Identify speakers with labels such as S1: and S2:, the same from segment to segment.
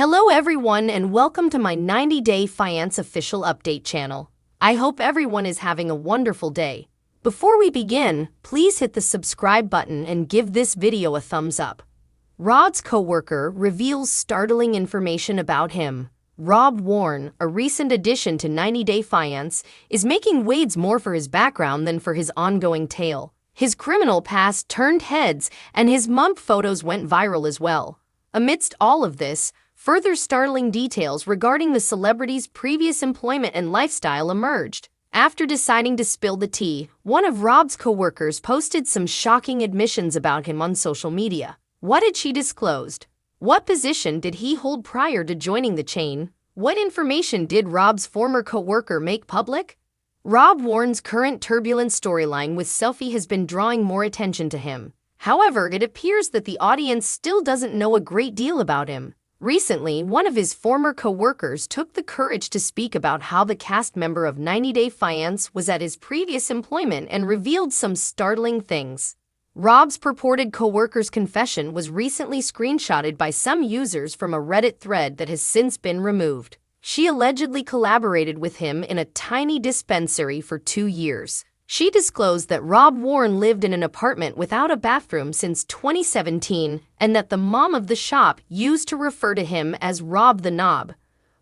S1: Hello everyone and welcome to my 90-day Fiance official update channel. I hope everyone is having a wonderful day. Before we begin, please hit the subscribe button and give this video a thumbs up. Rob's co-worker reveals startling information about him. Rob Warren, a recent addition to 90-Day Fiance, is making waves more for his background than for his ongoing tale. His criminal past turned heads and his mump photos went viral as well. Amidst all of this, further startling details regarding the celebrity's previous employment and lifestyle emerged. After deciding to spill the tea, one of Rob's co-workers posted some shocking admissions about him on social media. What had she disclosed? What position did he hold prior to joining the chain? What information did Rob's former co-worker make public? Rob Warren's current turbulent storyline with Selfie has been drawing more attention to him. However, it appears that the audience still doesn't know a great deal about him. Recently, one of his former co-workers took the courage to speak about how the cast member of 90-Day Fiance was at his previous employment and revealed some startling things. Rob's purported co-worker's confession was recently screenshotted by some users from a Reddit thread that has since been removed. She allegedly collaborated with him in a tiny dispensary for 2 years. She disclosed that Rob Warren lived in an apartment without a bathroom since 2017 and that the mom of the shop used to refer to him as Rob the Knob.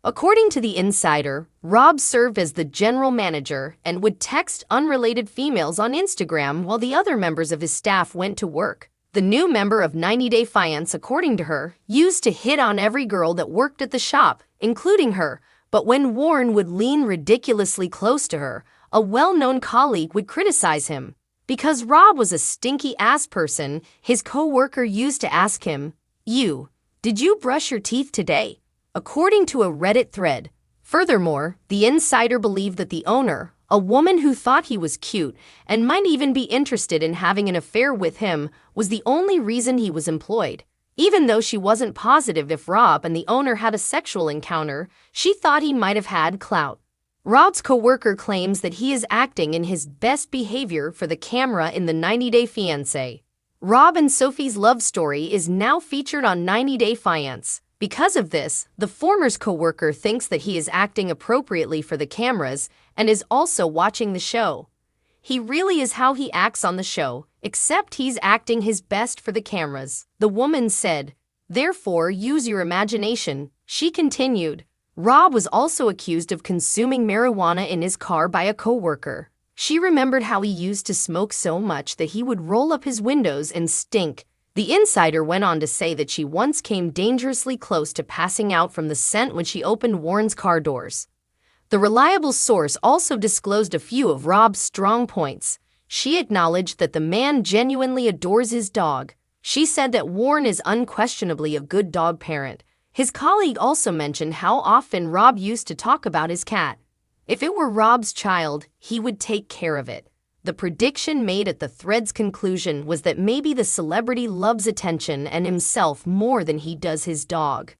S1: According to the insider, Rob served as the general manager and would text unrelated females on Instagram while the other members of his staff went to work. The new member of 90-Day Fiance, according to her, used to hit on every girl that worked at the shop, including her, but when Warren would lean ridiculously close to her, a well-known colleague would criticize him. Because Rob was a stinky-ass person, his co-worker used to ask him, did you brush your teeth today?" According to a Reddit thread. Furthermore, the insider believed that the owner, a woman who thought he was cute and might even be interested in having an affair with him, was the only reason he was employed. Even though she wasn't positive if Rob and the owner had a sexual encounter, she thought he might have had clout. Rob's co-worker claims that he is acting in his best behavior for the camera in the 90-Day Fiance. Rob and Sophie's love story is now featured on 90-Day Fiance. Because of this, the former's co-worker thinks that he is acting appropriately for the cameras and is also watching the show. He really is how he acts on the show, except he's acting his best for the cameras, the woman said. Therefore, use your imagination, she continued. Rob was also accused of consuming marijuana in his car by a co-worker. She remembered how he used to smoke so much that he would roll up his windows and stink. The insider went on to say that she once came dangerously close to passing out from the scent when she opened Warren's car doors. The reliable source also disclosed a few of Rob's strong points. She acknowledged that the man genuinely adores his dog. She said that Warren is unquestionably a good dog parent. His colleague also mentioned how often Rob used to talk about his cat. If it were Rob's child, he would take care of it. The prediction made at the thread's conclusion was that maybe the celebrity loves attention and himself more than he does his dog.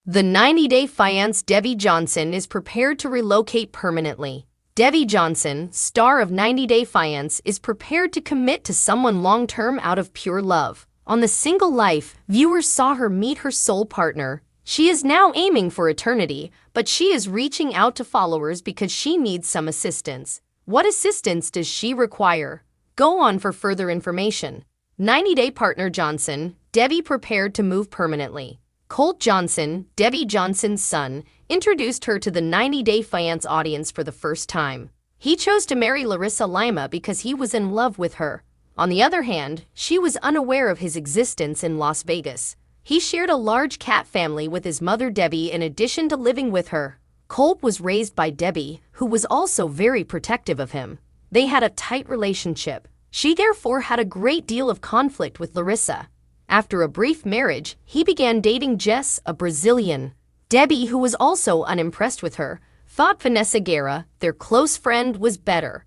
S1: The 90-Day Fiance Debbie Johnson is prepared to relocate permanently. Debbie Johnson, star of 90-Day Fiance, is prepared to commit to someone long-term out of pure love. On The Single Life, viewers saw her meet her soul partner. She is now aiming for eternity, but she is reaching out to followers because she needs some assistance. What assistance does she require? Go on for further information. 90-Day partner Johnson, Debbie prepared to move permanently. Colt Johnson, Debbie Johnson's son, introduced her to the 90-Day Fiance audience for the first time. He chose to marry Larissa Lima because he was in love with her. On the other hand, she was unaware of his existence in Las Vegas. He shared a large cat family with his mother Debbie in addition to living with her. Colt was raised by Debbie, who was also very protective of him. They had a tight relationship. She therefore had a great deal of conflict with Larissa. After a brief marriage, he began dating Jess, a Brazilian. Debbie, who was also unimpressed with her, thought Vanessa Guerra, their close friend, was better.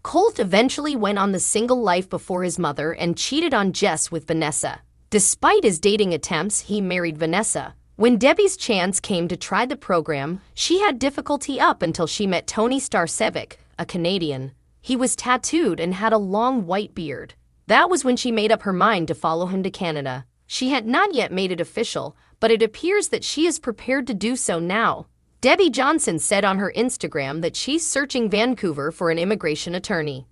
S1: Colt eventually went on The Single Life before his mother and cheated on Jess with Vanessa. Despite his dating attempts, he married Vanessa. When Debbie's chance came to try the program, she had difficulty up until she met Tony Starcevic, a Canadian. He was tattooed and had a long white beard. That was when she made up her mind to follow him to Canada. She had not yet made it official, but it appears that she is prepared to do so now. Debbie Johnson said on her Instagram that she's searching Vancouver for an immigration attorney,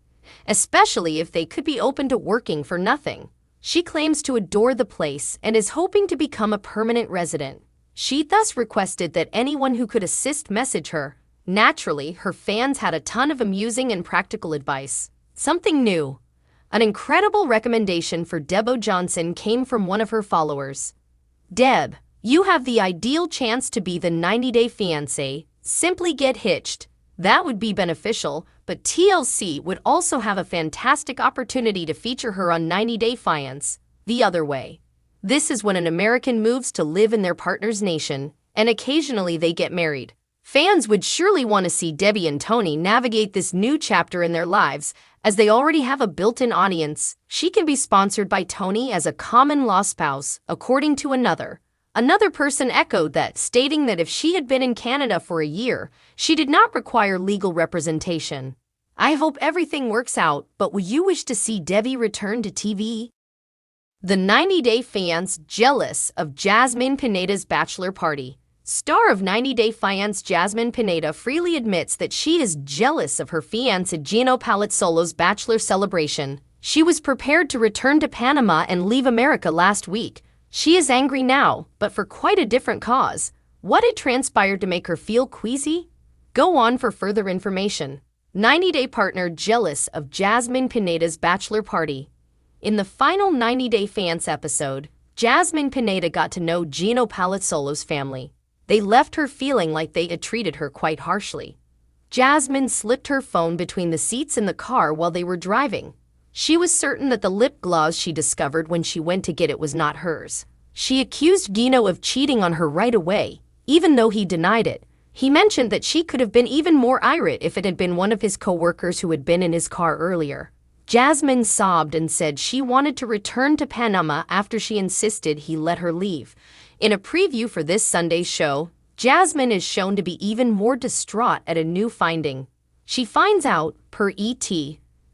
S1: especially if they could be open to working for nothing. She claims to adore the place and is hoping to become a permanent resident. She thus requested that anyone who could assist message her. Naturally, her fans had a ton of amusing and practical advice. Something new. An incredible recommendation for Debo Johnson came from one of her followers. Deb, you have the ideal chance to be the 90-day fiancé. Simply get hitched. That would be beneficial, but TLC would also have a fantastic opportunity to feature her on 90-Day Fiance. The other way. This is when an American moves to live in their partner's nation, and occasionally they get married. Fans would surely want to see Debbie and Tony navigate this new chapter in their lives, as they already have a built-in audience. She can be sponsored by Tony as a common-law spouse, according to another. Another person echoed that, stating that if she had been in Canada for a year, she did not require legal representation. I hope everything works out, but would you wish to see Debbie return to TV? The 90-Day Fiance jealous of Jasmine Pineda's bachelor party. Star of 90-Day Fiance Jasmine Pineda freely admits that she is jealous of her fiancé Gino Palazzolo's bachelor celebration. She was prepared to return to Panama and leave America last week. She is angry now, but for quite a different cause. What had transpired to make her feel queasy? Go on for further information. 90-Day partner jealous of Jasmine Pineda's bachelor party. In the final 90-Day Fiance episode, Jasmine Pineda got to know Gino Palazzolo's family. They left her feeling like they had treated her quite harshly. Jasmine slipped her phone between the seats in the car while they were driving. She was certain that the lip gloss she discovered when she went to get it was not hers. She accused Gino of cheating on her right away, even though he denied it. He mentioned that she could have been even more irate if it had been one of his co-workers who had been in his car earlier. Jasmine sobbed and said she wanted to return to Panama after she insisted he let her leave. In a preview for this Sunday's show, Jasmine is shown to be even more distraught at a new finding. She finds out, per ET,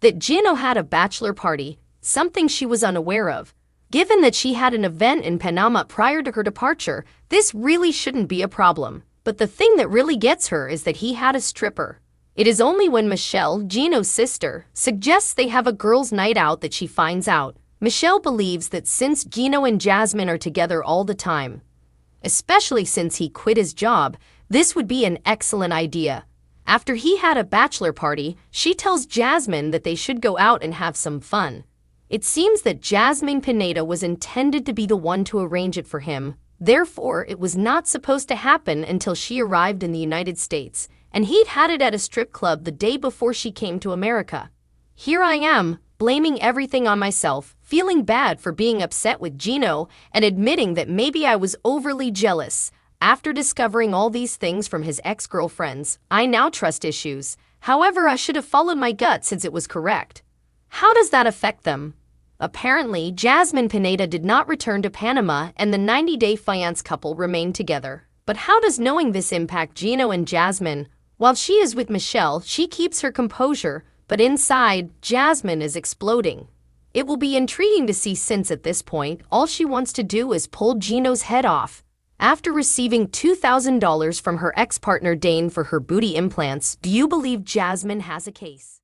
S1: that Gino had a bachelor party, something she was unaware of. Given that she had an event in Panama prior to her departure, this really shouldn't be a problem. But the thing that really gets her is that he had a stripper. It is only when Michelle, Gino's sister, suggests they have a girls' night out that she finds out. Michelle believes that since Gino and Jasmine are together all the time, especially since he quit his job, this would be an excellent idea. After he had a bachelor party, she tells Jasmine that they should go out and have some fun. It seems that Jasmine Pineda was intended to be the one to arrange it for him. Therefore, it was not supposed to happen until she arrived in the United States, and he'd had it at a strip club the day before she came to America. Here I am, blaming everything on myself, feeling bad for being upset with Gino, and admitting that maybe I was overly jealous. After discovering all these things from his ex-girlfriends, I now trust issues. However, I should have followed my gut since it was correct. How does that affect them? Apparently, Jasmine Pineda did not return to Panama and the 90-Day Fiance couple remained together. But how does knowing this impact Gino and Jasmine? While she is with Michelle, she keeps her composure, but inside, Jasmine is exploding. It will be intriguing to see since at this point, all she wants to do is pull Gino's head off. After receiving $2,000 from her ex-partner Dane for her booty implants, do you believe Jasmine has a case?